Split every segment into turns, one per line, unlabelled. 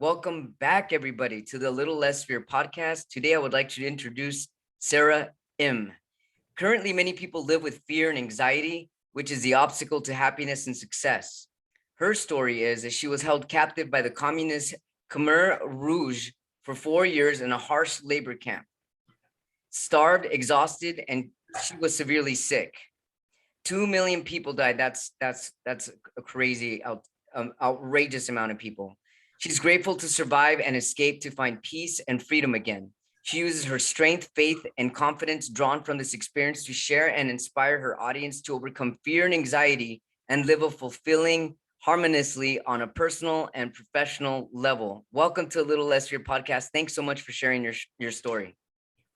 Welcome back, everybody, to the Little Less Fear podcast. Today, I would like to introduce Sara M. Currently, many people live with fear and anxiety, which is the obstacle to happiness and success. Her story is that she was held captive by the Communist Khmer Rouge for 4 years in a harsh labor camp. Starved, exhausted, and she was severely sick. 2 million people died. That's a crazy, outrageous amount of people. She's grateful to survive and escape to find peace and freedom again. She uses her strength, faith, and confidence drawn from this experience to share and inspire her audience to overcome fear and anxiety and live a fulfilling, harmoniously on a personal and professional level. Welcome to A Little Less Fear podcast. Thanks so much for sharing your story.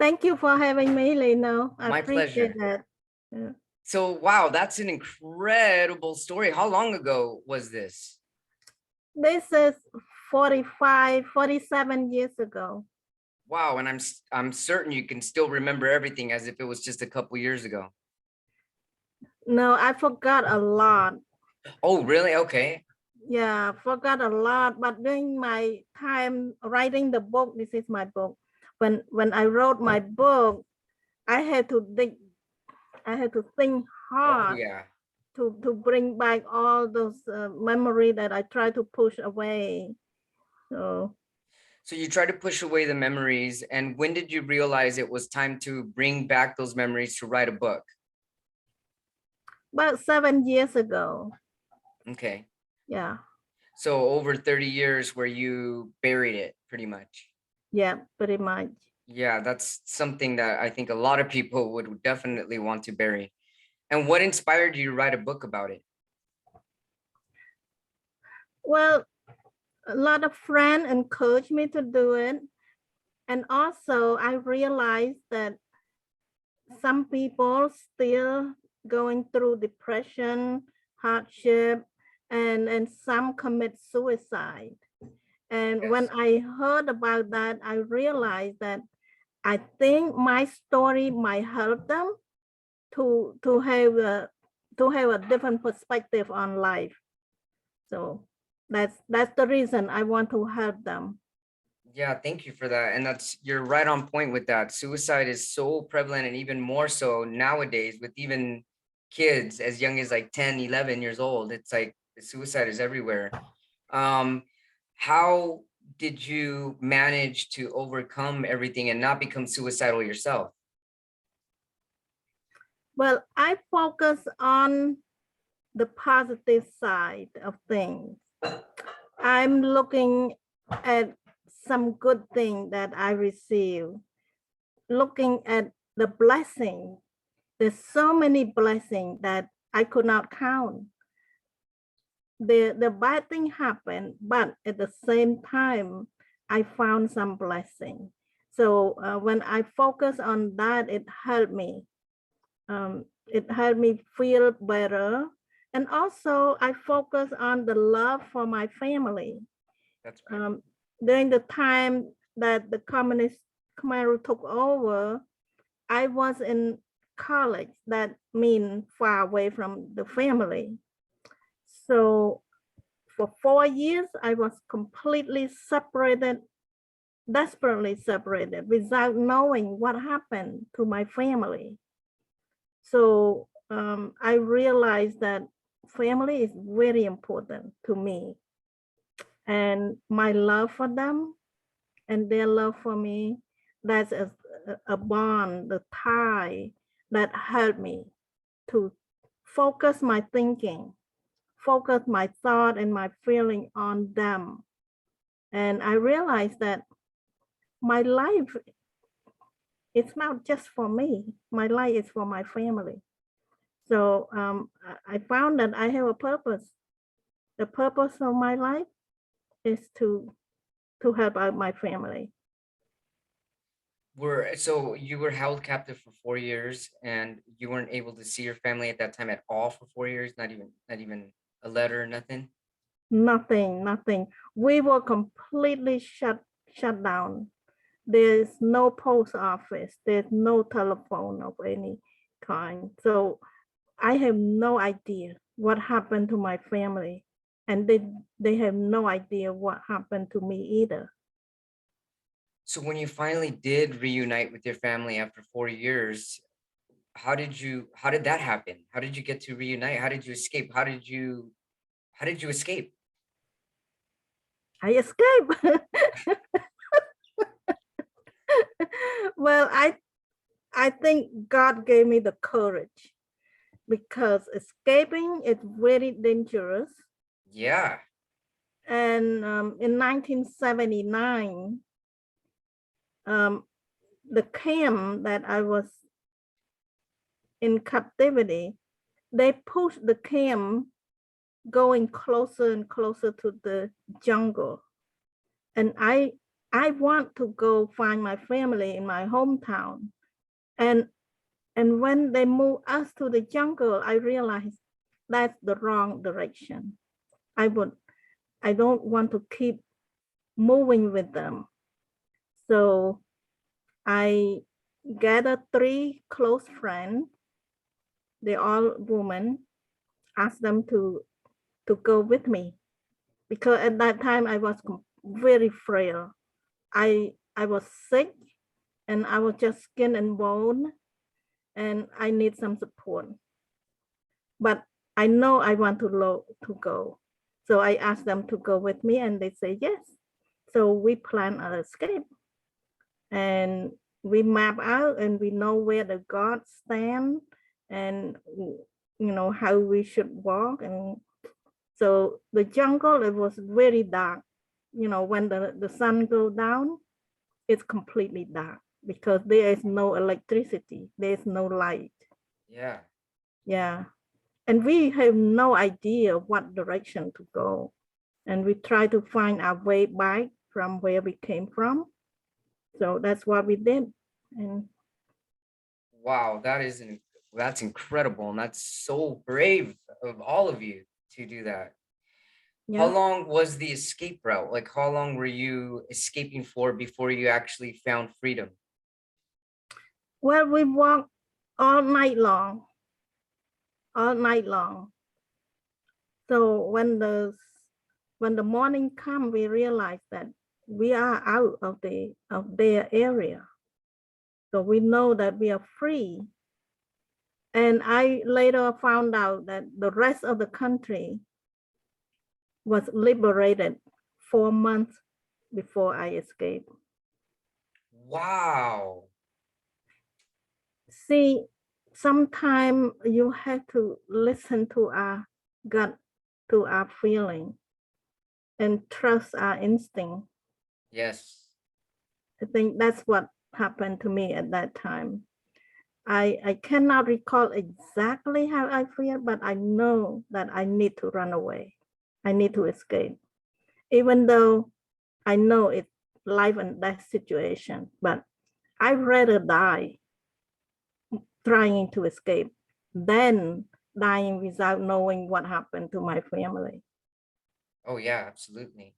Thank you for having me, Lino. I
My
appreciate
pleasure.
that. Yeah.
So, wow, that's an incredible story. How long ago was this?
This is 47 years ago.
Wow, and I'm certain you can still remember everything as if it was just a couple years ago.
No, I forgot a lot.
Oh, really? Okay.
Yeah, forgot a lot. But during my time writing the book, this is my book. When I wrote my book, I had to think
Oh,
hard
yeah.
to bring back all those memory that I try to push away.
So you try to push away the memories, and when did you realize it was time to bring back those memories to write a book?
About 7 years ago.
Okay.
Yeah.
So over 30 years where you buried it pretty much.
Yeah, pretty much.
Yeah, that's something that I think a lot of people would definitely want to bury. And what inspired you to write a book about it?
Well, a lot of friends encouraged me to do it. And also I realized that some people still going through depression, hardship, and some commit suicide. And
Yes.
when I heard about that, I realized that I think my story might help them to have a different perspective on life. So that's the reason I want to help them.
Yeah, thank you for that. And you're right on point with that. Suicide is so prevalent, and even more so nowadays with even kids as young as like 10, 11 years old. It's like suicide is everywhere. How did you manage to overcome everything and not become suicidal yourself?
Well, I focus on the positive side of things. I'm looking at some good thing that I receive, looking at the blessing. There's so many blessings that I could not count. The bad thing happened, but at the same time, I found some blessing. So when I focus on that, it helped me. It helped me feel better. And also I focus on the love for my family.
That's right.
During the time that the Communist Khmer Rouge took over, I was in college. That means far away from the family. So for 4 years, I was completely separated, desperately separated, without knowing what happened to my family. So I realized that family is very important to me, and my love for them and their love for me, that's a bond, the tie that helped me to focus my thinking, focus my thought and my feeling on them. And I realized that my life, it's not just for me. My life is for my family. So I found that I have a purpose. The purpose of my life is to help out my family.
So you were held captive for 4 years, and you weren't able to see your family at that time at all for 4 years, not even a letter, nothing.
Nothing. We were completely shut down. There's no post office. There's no telephone of any kind. So I have no idea what happened to my family. and they have no idea what happened to me either.
So when you finally did reunite with your family after 4 years, how did that happen? How did you get to reunite? How did you escape? How did you escape?
I escaped. Well, I think God gave me the courage, because escaping is very dangerous.
Yeah.
And in 1979, the camp that I was in captivity, they pushed the camp going closer and closer to the jungle. And I want to go find my family in my hometown. And when they moved us to the jungle, I realized that's the wrong direction. I don't want to keep moving with them. So I gathered 3 close friends. They're all women. Asked them to go with me, because at that time I was very frail. I was sick, and I was just skin and bone, and I need some support. But I know I want to go. So I asked them to go with me, and they say yes. So we plan our escape, and we map out, and we know where the gods stand, and how we should walk. And so the jungle, it was very dark. When the sun goes down, it's completely dark, because there is no electricity, there's no light.
Yeah.
Yeah. And we have no idea what direction to go. And we try to find our way back from where we came from. So that's what we did. And
Wow, that's incredible, and that's so brave of all of you to do that. How
yeah,
long was the escape route? Like, how long were you escaping for before you actually found freedom?
well, we walked all night long, all night long. So when the morning come, we realized that we are out of their area. So we know that we are free. And I later found out that the rest of the country was liberated 4 months before I escaped.
Wow.
See, sometimes you have to listen to our gut, to our feeling, and trust our instinct.
Yes.
I think that's what happened to me at that time. I cannot recall exactly how I feel, but I know that I need to run away. I need to escape, even though I know it's life and death situation, but I'd rather die trying to escape than dying without knowing what happened to my family.
Oh yeah, absolutely.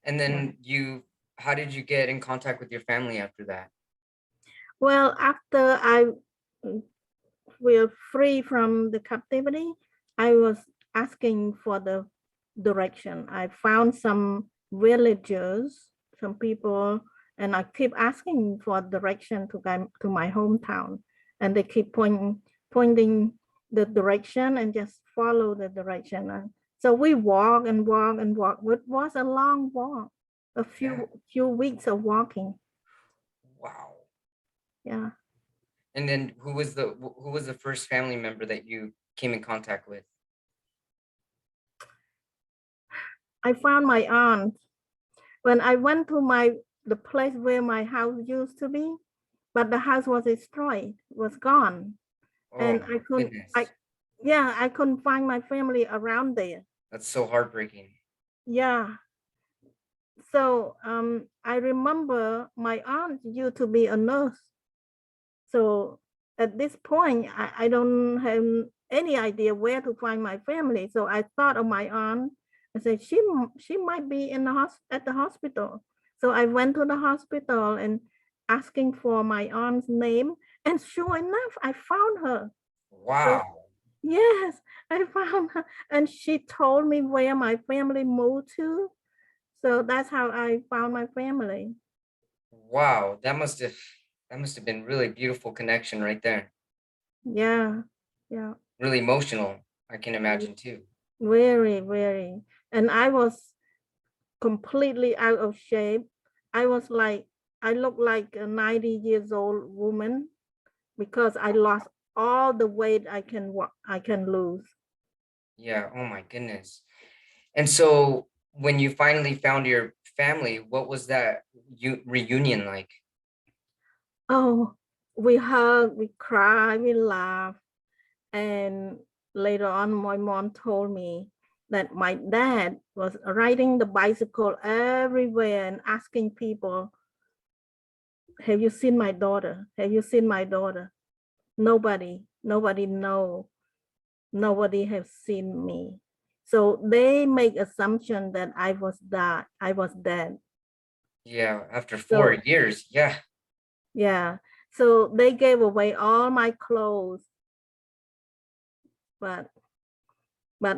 And
Yeah.
then how did you get in contact with your family after that?
Well, after I were free from the captivity, I was asking for the direction. I found some villagers, some people, and I keep asking for direction to my hometown. And they keep pointing the direction, and just follow the direction. And so we walk and walk and walk. It was a long walk, a
Yeah.
few weeks of walking.
Wow.
Yeah.
And then who was the first family member that you came in contact with?
I found my aunt. When I went to the place where my house used to be, but the house was destroyed, was gone.
Oh
And
my goodness.
I couldn't find my family around there.
That's so heartbreaking.
Yeah. So I remember my aunt used to be a nurse. So at this point, I don't have any idea where to find my family. So I thought of my aunt. I said, she might be at the hospital. So I went to the hospital and asking for my aunt's name. And sure enough, I found her. So
Wow.
Yes, I found her, and she told me where my family moved to. So that's how I found my family.
Wow, that must have been really beautiful connection right there.
Yeah, yeah,
Really emotional, I can imagine too.
very, very. And I was completely out of shape. I was like, I looked like a 90 years old woman because I lost all the weight I can lose.
Yeah, oh my goodness. And so when you finally found your family, what was that reunion like?
Oh, we hug, we cry, we laugh. And later on, my mom told me that my dad was riding the bicycle everywhere and asking people, have you seen my daughter? Have you seen my daughter? Nobody know. Nobody has seen me. So they make assumption that I was dead.
Yeah, after four
So
years. Yeah.
yeah. So they gave away all my clothes, but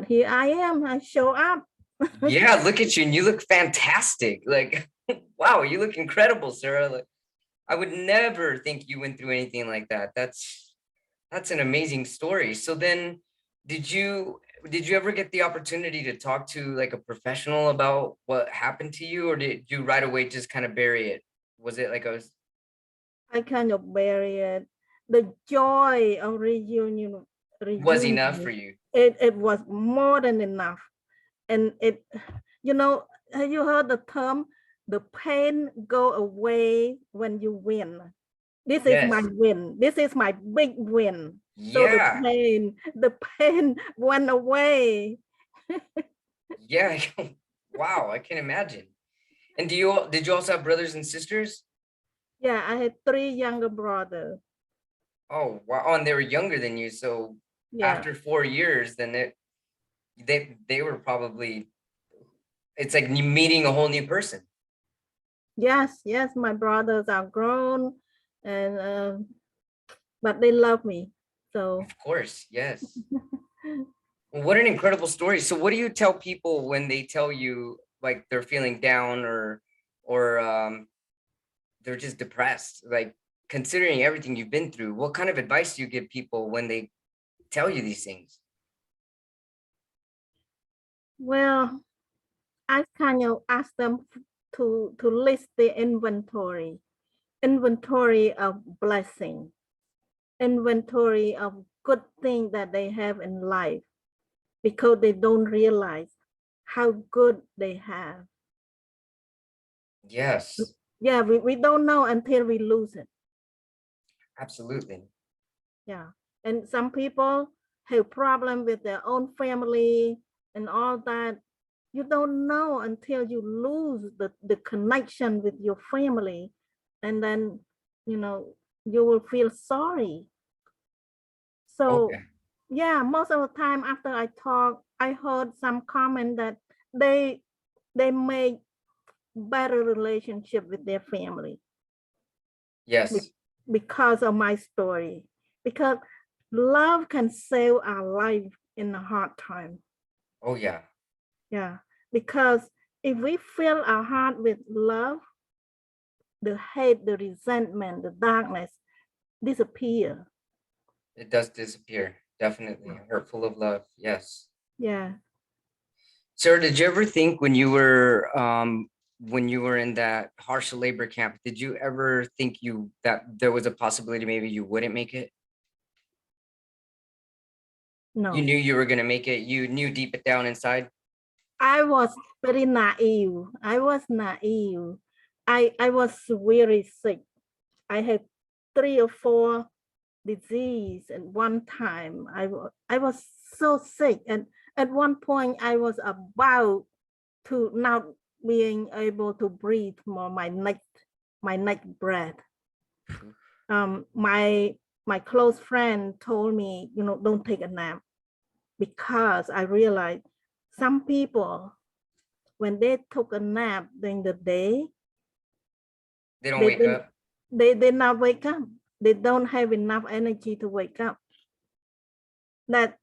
here I am. I show up.
Yeah, look at you and you look fantastic. Like, wow, you look incredible, Sarah. Like, I would never think you went through anything like that. That's an amazing story. So then did you ever get the opportunity to talk to like a professional about what happened to you, or did you right away just kind of bury it? Was it like a
I kind of bury it. The joy of
was enough for
reunion,
you?
it was more than enough. And it, you know, have you heard the term, the pain go away when you win? This is my
Yes.
win. This is my big win. So
Yeah.
the pain went away.
Yeah. Wow, I can imagine. And did you also have brothers and sisters?
Yeah, I had three younger brothers.
Oh, wow. Oh, and they were younger than you. So
Yeah.
after 4 years, then they were probably, it's like meeting a whole new person.
Yes, yes, my brothers are grown, and but they love me. So
Of course, yes. Well, what an incredible story. So what do you tell people when they tell you like they're feeling down or they're just depressed? Like considering everything you've been through, what kind of advice do you give people when they tell you these things?
well, I kind of asked them to list the inventory of blessing, inventory of good things that they have in life, because they don't realize how good they have.
Yes,
Yeah, we don't know until we lose it.
absolutely.
Yeah. And some people have problem with their own family and all that. You don't know until you lose the connection with your family. And then, you know, you will feel sorry. So
Okay.
yeah, most of the time after I talk, I heard some comment that they they make better relationship with their family
Yes.
because of my story. Because love can save our life in a hard time.
Oh yeah.
Yeah. Because if we fill our heart with love, the hate, the resentment, the darkness disappear.
It does disappear. Definitely. Hurtful of love. Yes.
Yeah.
Sarah, did you ever think when you were in that harsh labor camp, did you ever think that there was a possibility maybe you wouldn't make it? You
No.
knew you were gonna make it. You knew deep it down inside.
I was very naive. I was naive. I was really sick. I had 3 or 4 disease at one time. I was so sick, and at one point I was about to not being able to breathe more. My neck breath. My close friend told me, you know, don't take a nap, because I realized some people, when they took a nap during the day,
They don't
they
wake
didn't
up.
they did not wake up. They don't have enough energy to wake up. That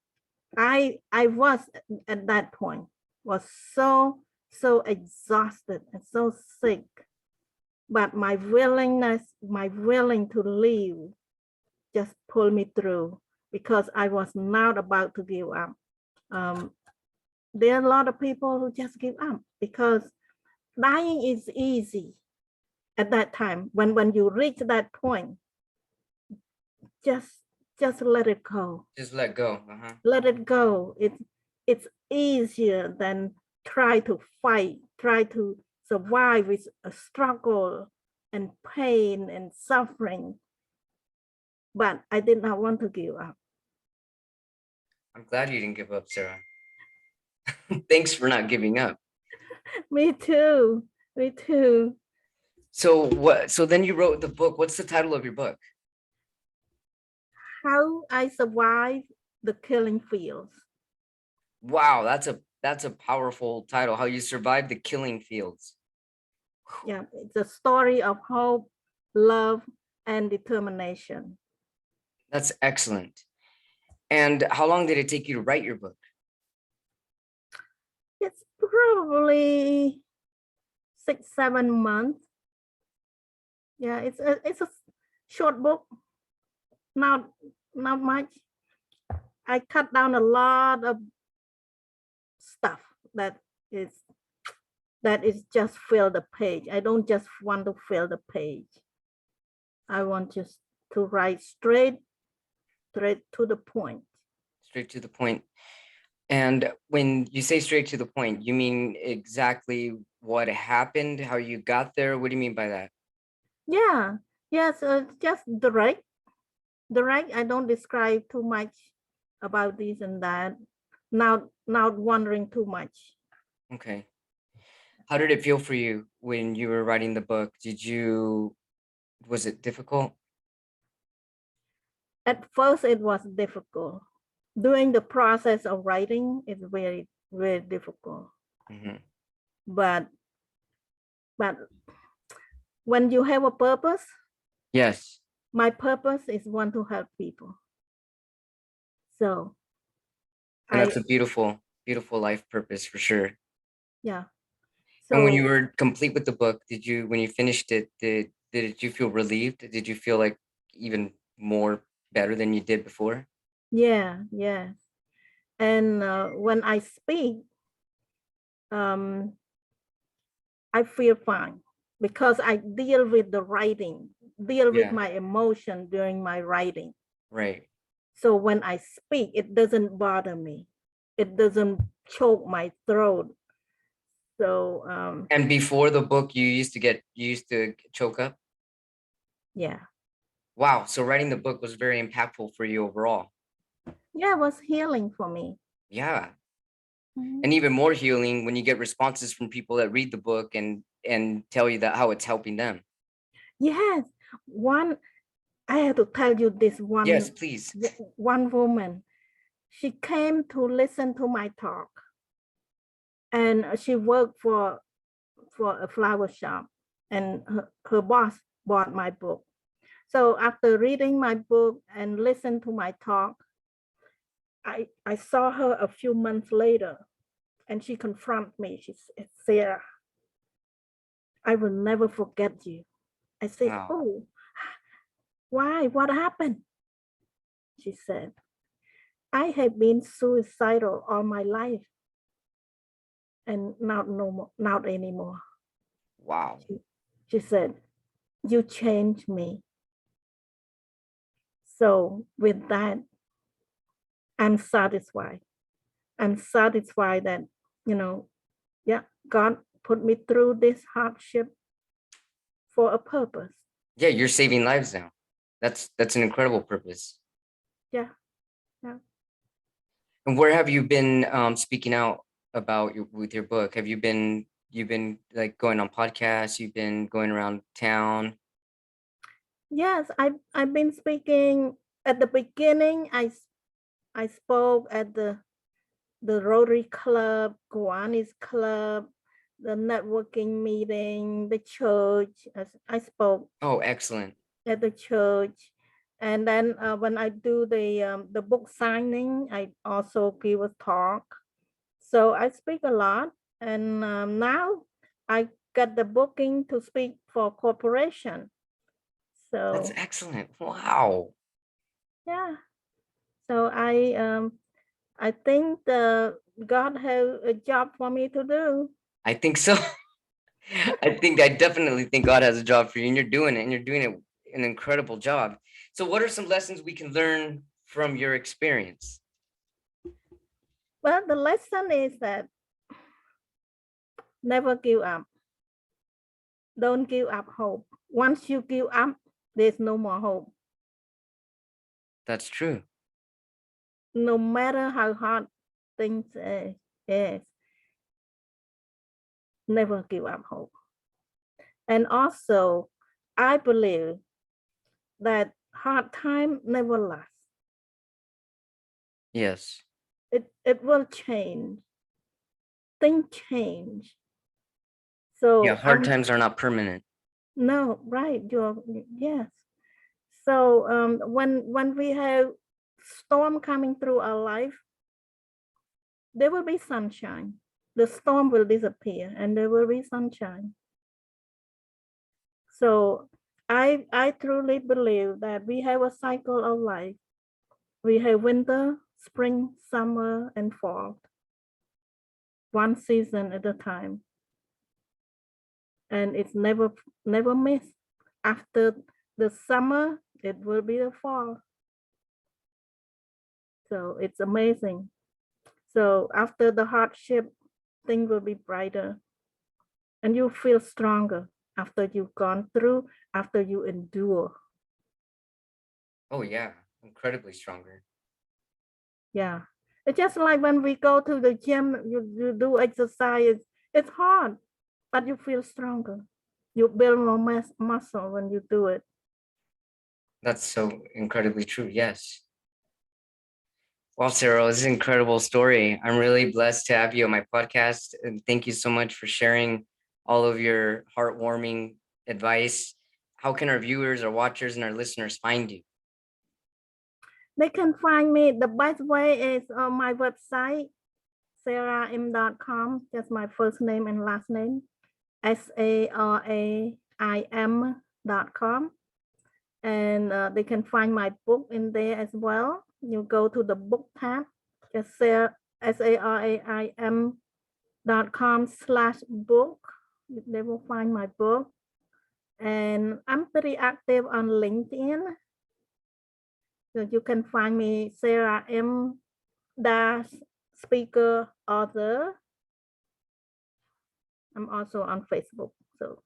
I was at that point was so exhausted and so sick, but my willing to leave just pulled me through because I was not about to give up. Um, there are a lot of people who just give up because dying is easy at that time. When you reach that point, just let it go.
Just let go.
Let it go. It's easier than try to fight, try to survive with a struggle and pain and suffering. But I did not want to give up.
I'm glad you didn't give up, Sarah. Thanks for not giving up.
Me too. Me too.
So then you wrote the book. What's the title of your book?
How I survived the killing fields.
Wow, that's a powerful title. How you survived the killing fields.
Yeah, it's a story of hope, love, and determination.
That's excellent. And how long did it take you to write your book?
It's probably 6-7 months. Yeah, it's a short book. Not much. I cut down a lot of stuff that is just fill the page. I don't just want to fill the page. I want just to write straight to the point.
Straight to the point. And when you say straight to the point, you mean exactly what happened, how you got there? What do you mean by that?
Yeah, yes, just direct. I don't describe too much about this and that. Not wondering too much.
Okay. How did it feel for you when you were writing the book? Was it difficult?
At first, it was difficult. Doing the process of writing is very, very difficult.
Mm-hmm.
But when you have a purpose,
Yes.
my purpose is want to help people. So
And that's a beautiful, beautiful life purpose for sure.
Yeah.
And when you
So
were complete with the book, when you finished it, did you feel relieved? Did you feel like even more better than you did before?
yeah, yes. And when I speak, I feel fine because I deal with the writing, deal with
Yeah.
my emotion during my writing.
Right.
So when I speak, it doesn't bother me. It doesn't choke my throat. So
And before the book, you used to choke up?
yeah.
Wow. So writing the book was very impactful for you overall.
Yeah, it was healing for me.
Yeah.
Mhm.
And even more healing when you get responses from people that read the book and tell you that how it's helping them.
Yes. I have to tell you this
Yes, please.
one woman. She came to listen to my talk, and she worked for a flower shop, and her boss bought my book. So after reading my book and listen to my talk, I saw her a few months later, and she confronted me. She said, "Sarah, I will never forget you." I said,
Wow.
"Oh, why? What happened?" She said, "I have been suicidal all my life, and not anymore."
Wow.
She said, "You changed me." So with that, I'm satisfied. I'm satisfied that, yeah, God put me through this hardship for a purpose.
Yeah, you're saving lives now. That's an incredible purpose.
Yeah, yeah.
And where have you been speaking out about with your book? Have you've been like going on podcasts, you've been going around town?
Yes, I've been speaking at the beginning. I spoke at the Rotary Club, Kiwanis Club, the networking meeting, the church. I spoke
Oh, excellent.
at the church. And then when I do the book signing, I also give a talk. So I speak a lot. And now I got the booking to speak for corporation.
That's
So
excellent. Wow.
yeah. So I think God has a job for me to do.
I think so. I definitely think God has a job for you, and you're doing it, and you're doing it an incredible job. So what are some lessons we can learn from your experience?
Well, the lesson is that never give up. Don't give up hope. Once you give up, there's no more hope.
That's true.
No matter how hard things is, never give up hope. And also, I believe that hard time never lasts.
Yes.
It will change. Things change.
Yeah,
So
hard times are not permanent.
no, right. Yes. So when we have storm coming through our life, there will be sunshine. The storm will disappear and there will be sunshine. So I truly believe that we have a cycle of life. We have winter, spring, summer, and fall, one season at a time. And it's never miss. After the summer, it will be the fall. So it's amazing. So after the hardship, things will be brighter and you feel stronger after you've gone through, after you endure.
Oh yeah, incredibly stronger.
Yeah. It's just like when we go to the gym, you do exercise, it's hard, but you feel stronger. You build more muscle when you do it.
That's so incredibly true. Yes. Well, Sarah, this is an incredible story. I'm really blessed to have you on my podcast. And thank you so much for sharing all of your heartwarming advice. How can our viewers, our watchers, and our listeners find you?
They can find me, the best way is on my website, saraim.com, just my first name and last name, SARAIM.com. And they can find my book in there as well. You go to the book tab, just SARAIM.com/book. They will find my book. And I'm pretty active on LinkedIn. So you can find me Sara M. Speaker author. I'm also on Facebook. So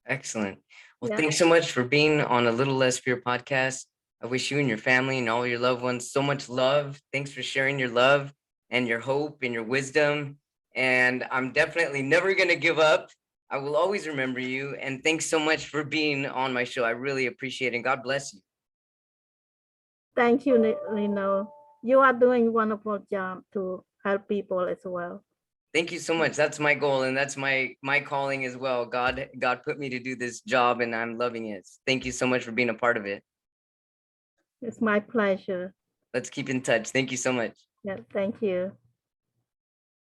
Excellent. Well,
yeah.
thanks so much for being on A Little Less Fear podcast. I wish you and your family and all your loved ones so much love. Thanks for sharing your love and your hope and your wisdom. And I'm definitely never going to give up. I will always remember you. And thanks so much for being on my show. I really appreciate it. And God bless you.
Thank you, Lino. You are doing a wonderful job to help people as well.
Thank you so much. That's my goal, and that's my calling as well. God put me to do this job, and I'm loving it. Thank you so much for being a part of it.
It's my pleasure.
Let's keep in touch. Thank you so much.
Yeah, thank you.